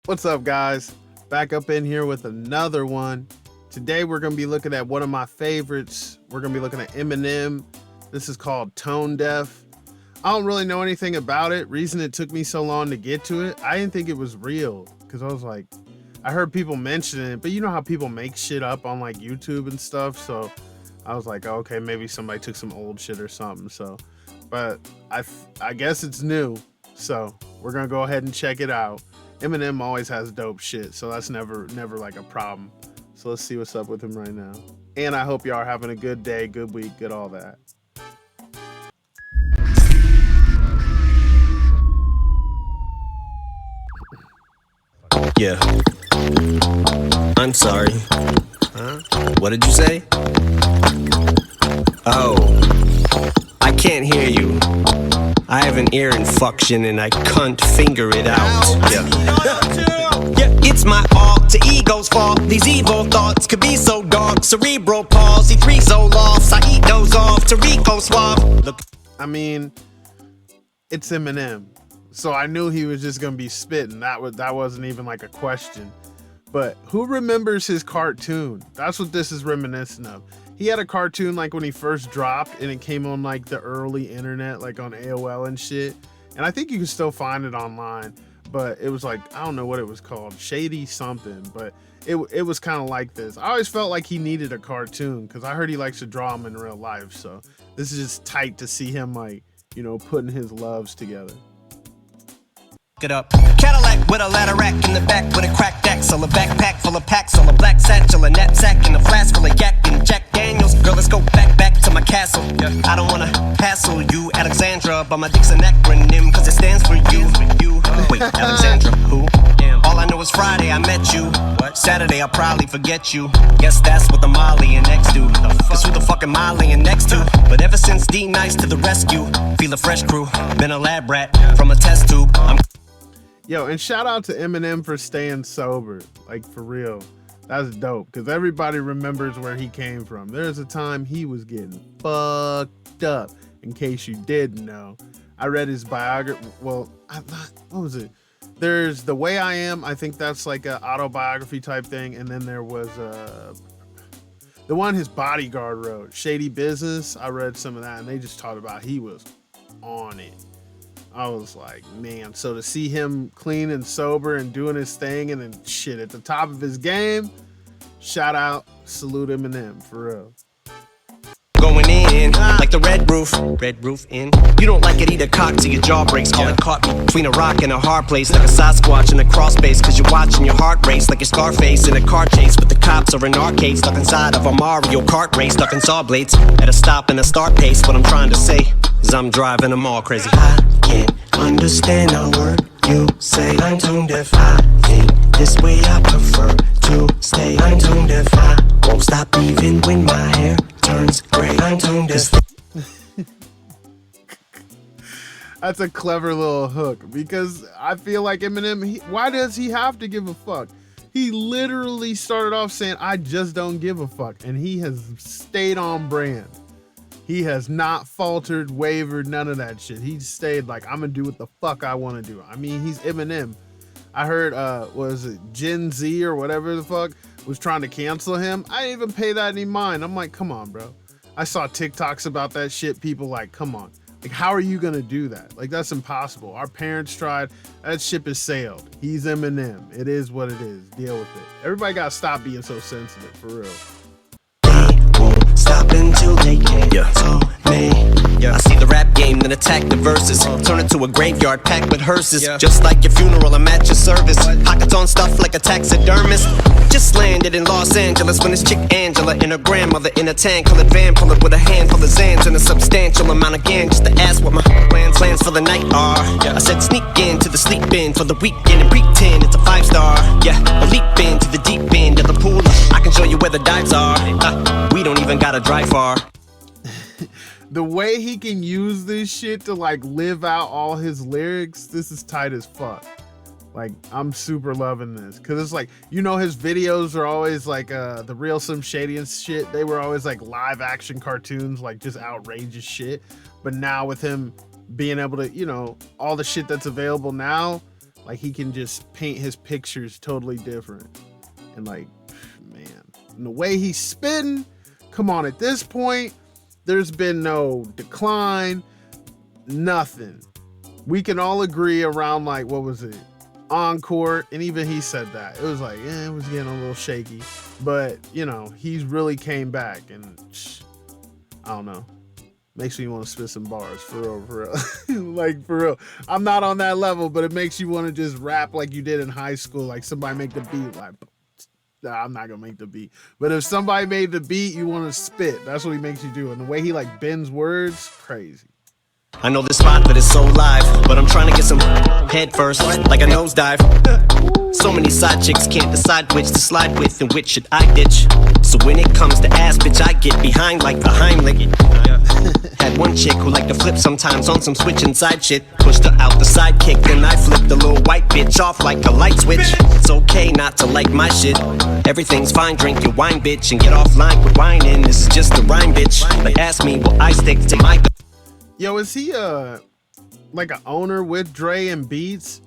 What's up, guys? Back up in here with another one. Today we're going to be looking at one of my favorites. We're going to be looking at Eminem. This is called Tone Deaf. I don't really know anything about it. Reason it took me so long to get to it, I didn't think it was real because I was like, I heard people mention it, but you know how people make shit up on like YouTube and stuff. So I was like, oh, okay, maybe somebody took some old shit or something. But I guess it's new. So we're going to go ahead and check it out. Eminem always has dope shit, so that's never like a problem. So let's see what's up with him right now. And I hope y'all are having a good day, good week, good all that. Yeah. I'm sorry. Huh? What did you say? Oh. I can't hear you. I have an ear infection and I can't finger it out. Yeah, it's my fault. To ego's fault. These evil thoughts could be so dark. Cerebral palsy, 3 Zoloffs. I eat those off to Rico Suave. Look. I mean, it's Eminem, so I knew he was just gonna be spitting. That wasn't even like a question. But who remembers his cartoon? That's what this is reminiscent of. He had a cartoon like when he first dropped, and it came on like the early internet, like on AOL and shit. And I think you can still find it online. But it was like, I don't know what it was called, Shady something. But it was kind of like this. I always felt like he needed a cartoon because I heard he likes to draw them in real life. So this is just tight to see him like, you know, putting his loves together. It up. Cadillac with a ladder rack in the back with a cracked axle, a backpack full of packs, all a black satchel, a knapsack and a flask full of yak and Jack Daniels. Girl, let's go back to my castle. I don't wanna hassle you, Alexandra, but my dick's an acronym cause it stands for you. Wait, Alexandra, who? All I know is Friday I met you. Saturday I'll probably forget you. Guess that's what the Molly and next do. Cause who the fuck am I laying next to? But ever since D Nice to the rescue, feel a fresh crew. Been a lab rat from a test tube. Yo, and shout out to Eminem for staying sober. Like, for real. That's dope, because everybody remembers where he came from. There's a time he was getting fucked up, in case you didn't know. I read his biography. Well, what was it? There's The Way I Am. I think that's like an autobiography type thing. And then there was the one his bodyguard wrote, Shady Business. I read some of that, and they just talked about he was on it. I was like, man, so to see him clean and sober and doing his thing and then shit at the top of his game, shout out, salute Eminem, for real. Going in, like the red roof in. You don't like it, eat a cock till your jaw breaks. Call it caught me between a rock and a hard place, like a Sasquatch in a crawl space. Cause you're watching your heart race like a Scarface in a car chase. But the cops are in arcade, stuck inside of a Mario Kart race, stuck in saw blades at a stop and a start pace. What I'm trying to say is I'm driving them all crazy. I can't understand a word you say. I'm tone deaf. I think this way I prefer to stay. I'm tone deaf. I won't stop even when my hair turns gray. I'm tone deaf. That's a clever little hook, because I feel like Eminem, why does he have to give a fuck? He literally started off saying, I just don't give a fuck. And he has stayed on brand. He has not faltered, wavered, none of that shit. He stayed like, I'm gonna do what the fuck I want to do. I mean, he's Eminem. I heard, was it Gen Z or whatever the fuck was trying to cancel him. I didn't even pay that any mind. I'm like, come on, bro. I saw TikToks about that shit. People like, come on. Like, how are you gonna do that? Like, that's impossible. Our parents tried. That ship has sailed. He's Eminem. It is what it is. Deal with it. Everybody gotta stop being so sensitive, for real. Stop until they can't. I see the rap game, then attack the verses. Turn it to a graveyard packed with hearses. Just like your funeral, I'm at your service. Pockets on stuff like a taxidermist. Just landed in Los Angeles when this chick Angela and her grandmother in a tan-colored van pull up with a handful of Zans and a substantial amount of gas just to ask what my plans for the night are. I said sneak into the sleep in for the weekend and pretend it's a 5-star. Yeah, or leap into the deep end of the pool. I can show you where the dives are. We don't even gotta drive far. The way he can use this shit to like live out all his lyrics, this is tight as fuck. Like, I'm super loving this, because it's like, you know, his videos are always like the Real Slim Shady and shit. They were always like live action cartoons, like just outrageous shit. But now with him being able to, you know, all the shit that's available now, Like he can just paint his pictures totally different. And like, man, and the way he's spitting, come on, at this point, there's been no decline, nothing. We can all agree around like, what was it? Encore, and even he said that. It was like, it was getting a little shaky. But, you know, he's really came back and I don't know. Makes me want to spit some bars, for real, for real. Like, for real. I'm not on that level, but it makes you want to just rap like you did in high school. Like somebody make the beat, like, nah, I'm not gonna make the beat. But if somebody made the beat, you want to spit. That's what he makes you do. And the way he like bends words, crazy. I know this spot that is so live, but I'm trying to get some head first, like a nosedive. So many side chicks can't decide which to slide with and which should I ditch. So when it comes to ass, bitch, I get behind like the Heimlich. Had one chick who liked to flip sometimes on some switching side shit. Pushed her out the sidekick, then I flipped the little white bitch off like a light switch. It's okay not to like my shit. Everything's fine, drink your wine, bitch, and get offline with whining. This is just a rhyme, bitch. But ask me, will I stick to my... Yo, is he like an owner with Dre and Beats?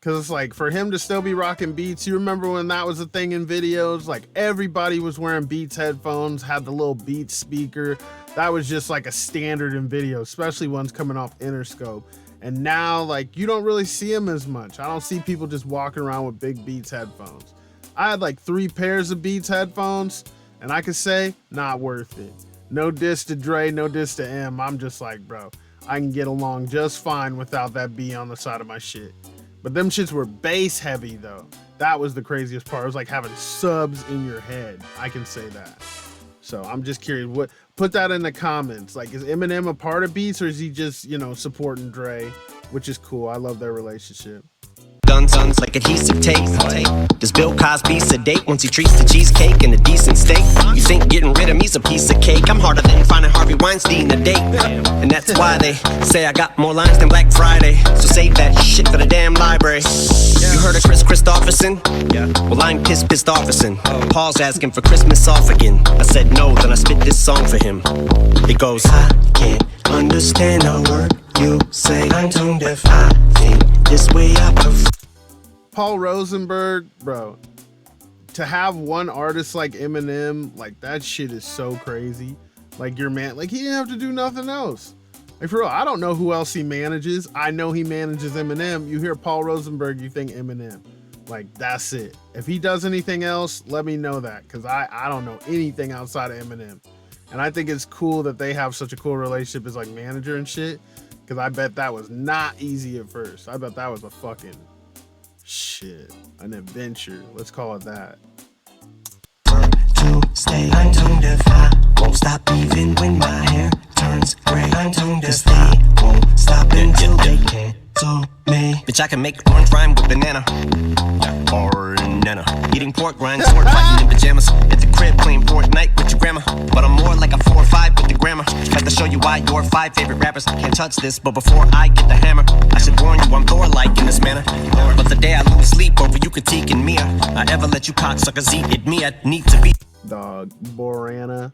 Cause it's like for him to still be rocking Beats. You remember when that was a thing in videos? Like everybody was wearing Beats headphones, had the little Beats speaker. That was just like a standard in videos, especially ones coming off Interscope. And now like you don't really see him as much. I don't see people just walking around with big Beats headphones. I had like 3 pairs of Beats headphones, and I could say not worth it. No diss to Dre, no diss to M. I'm just like, bro, I can get along just fine without that B on the side of my shit. But them shits were bass heavy though. That was the craziest part. It was like having subs in your head. I can say that. So I'm just curious. Put that in the comments. Like, is Eminem a part of Beats, or is he just, you know, supporting Dre? Which is cool. I love their relationship. Guns like adhesive tape. Does Bill Cosby sedate once he treats the cheesecake and a decent steak? You think getting rid of me's a piece of cake? I'm harder than finding Harvey Weinstein a date. And that's why they say I got more lines than Black Friday. So save that shit for the damn library. You heard of Chris Christopherson? Yeah. Well, I'm pissed officin'. Paul's asking for Christmas off again. I said no, then I spit this song for him. It goes, I can't understand a word you say. I'm tone deaf. I think this way I prefer. Paul Rosenberg, bro, to have one artist like Eminem, like that shit is so crazy. Like your man, like he didn't have to do nothing else. Like for real, I don't know who else he manages. I know he manages Eminem. You hear Paul Rosenberg, you think Eminem. Like that's it. If he does anything else, let me know that, because I don't know anything outside of Eminem. And I think it's cool that they have such a cool relationship as like manager and shit, because I bet that was not easy at first. I bet that was a fucking shit, an adventure. Let's call it that. To stay, I'm tone deaf. I won't stop even when my hair turns gray. I'm tone deaf. They won't stop until they cancel me. Bitch, I can make orange rhyme with banana. Banana. Eating pork rinds, sword fighting in pajamas. At the crib playing Fortnite with your grandma. But I'm more like a 4 or 5 with the grammar. Like to show you why your 5 favorite rappers can't touch this. But before I get the hammer, I should warn you I'm Thor-like in this manner. But the day I lose sleep over you critiquing me, I ever let you cocksuckers eat at me, I need to be. Dog, Borana,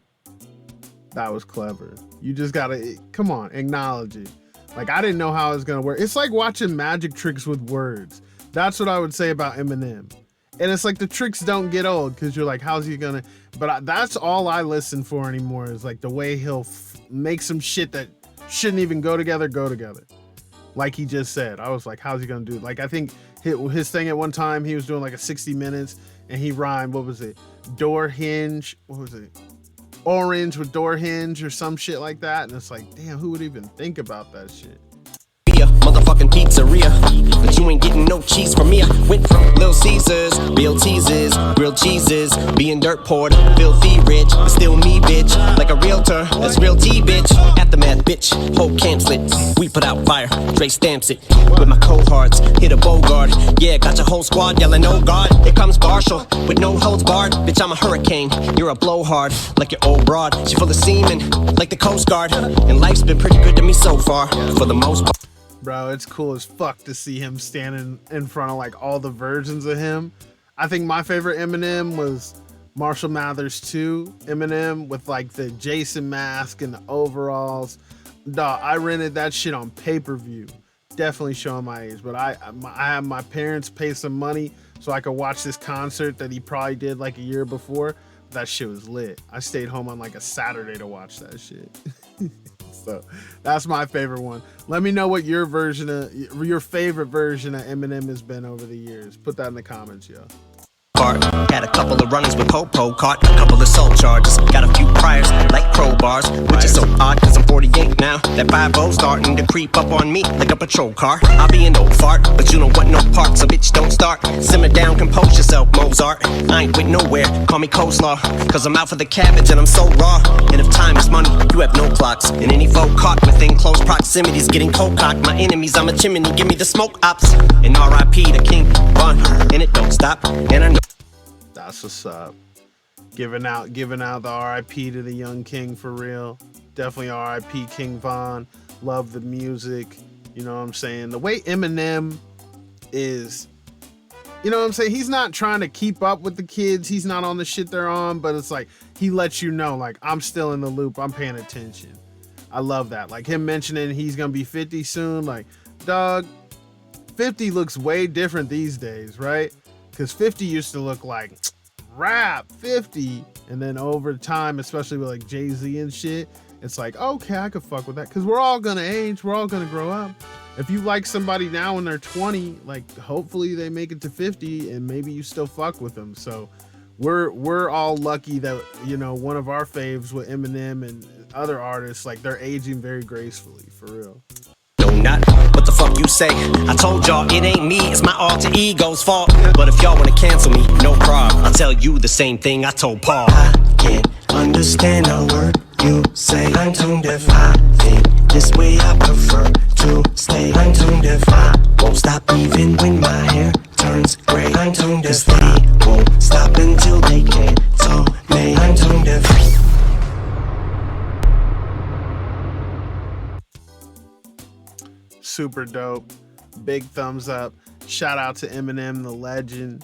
that was clever. You just gotta, come on, acknowledge it. Like, I didn't know how it was gonna work. It's like watching magic tricks with words. That's what I would say about Eminem. And it's like the tricks don't get old, because you're like, how's he gonna, but that's all I listen for anymore, is like the way he'll make some shit that shouldn't even go together. Like he just said. I was like, how's he gonna do it? Like, I think his thing at one time, he was doing like a 60 minutes and he rhymed, what was it? Door hinge, what was it? Orange with door hinge or some shit like that. And it's like, damn, who would even think about that shit? Motherfucking pizzeria, but you ain't getting no cheese from me. I went from Little Caesars, real teases, grilled cheeses, being dirt poured, filthy rich, but still me, bitch. Like a realtor, that's real T, bitch. Aftermath, bitch, whole camp lit. We put out fire, Dre stamps it. With my cohorts, hit a Bogart. Yeah, got your whole squad yelling, oh God. Here comes Marshall, with no holds barred. Bitch, I'm a hurricane, you're a blowhard. Like your old broad, she full of semen, like the Coast Guard. And life's been pretty good to me so far, for the most part. Bro, it's cool as fuck to see him standing in front of like all the versions of him. I think my favorite Eminem was Marshall Mathers 2 Eminem with like the Jason mask and the overalls. Dog, I rented that shit on pay-per-view. Definitely showing my age, but I have my parents pay some money so I could watch this concert that he probably did like a year before. That shit was lit. I stayed home on like a Saturday to watch that shit. So that's my favorite one. Let me know what your favorite version of Eminem has been over the years. Put that in the comments, yo. Had a couple of runnings with Popo, caught a couple of assault charges. Got a few priors like crowbars, which is so odd cause I'm 48 now. That 5-0 starting to creep up on me like a patrol car. I'll be an old fart, but you don't want no part, so bitch don't start. Simmer down, compose yourself, Mozart. I ain't with nowhere, call me coleslaw, cause I'm out for the cabbage and I'm so raw. And if time is money, you have no clocks. And any foe caught within close proximity is getting cold cocked. My enemies, I'm a chimney, give me the smoke ops. And R.I.P. the King Von, and it don't stop. And I know that's what's up. Giving out the RIP to the young king for real. Definitely RIP King Von. Love the music. You know what I'm saying? The way Eminem is, you know what I'm saying? He's not trying to keep up with the kids. He's not on the shit they're on, but it's like he lets you know, like, I'm still in the loop. I'm paying attention. I love that. Like him mentioning he's gonna be 50 soon. Like, dog, 50 looks way different these days, right? Because 50 used to look like rap 50, and then over time, especially with like Jay-Z and shit, it's like, okay, I could fuck with that, because we're all gonna age, we're all gonna grow up. If you like somebody now when they're 20, like hopefully they make it to 50 and maybe you still fuck with them. So we're all lucky that, you know, one of our faves with Eminem and other artists, like they're aging very gracefully, for real. not what the fuck you say. I told y'all it ain't me, it's my alter ego's fault. But if y'all wanna cancel me, no problem, I'll tell you the same thing I told Paul. I can't understand a word you say. I'm tone deaf. I think this way I prefer to stay. I'm tone deaf. I won't stop even when my hair turns gray. I'm tone deaf. 'Cause they won't stop until they can't tell me. I'm tone deaf. Super dope. Big thumbs up. Shout out to Eminem, the legend.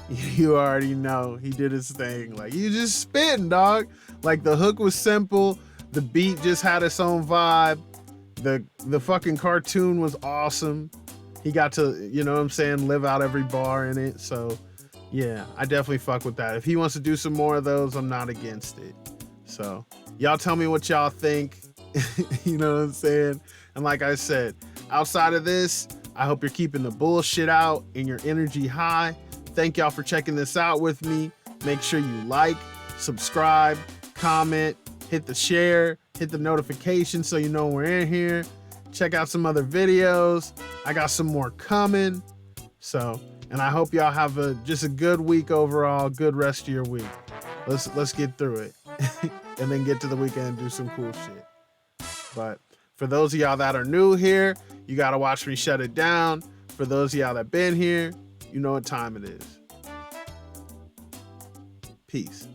You already know he did his thing. Like, you just spitting, dog. Like, the hook was simple. The beat just had its own vibe. The fucking cartoon was awesome. He got to, you know what I'm saying, live out every bar in it. So yeah, I definitely fuck with that. If he wants to do some more of those, I'm not against it. So y'all tell me what y'all think. You know what I'm saying? And like I said, outside of this, I hope you're keeping the bullshit out and your energy high. Thank y'all for checking this out with me. Make sure you like, subscribe, comment, hit the share, hit the notification so you know we're in here. Check out some other videos. I got some more coming. So, and I hope y'all have just a good week overall, good rest of your week. Let's get through it and then get to the weekend and do some cool shit. But for those of y'all that are new here, you got to watch me shut it down. For those of y'all that been here, you know what time it is. Peace.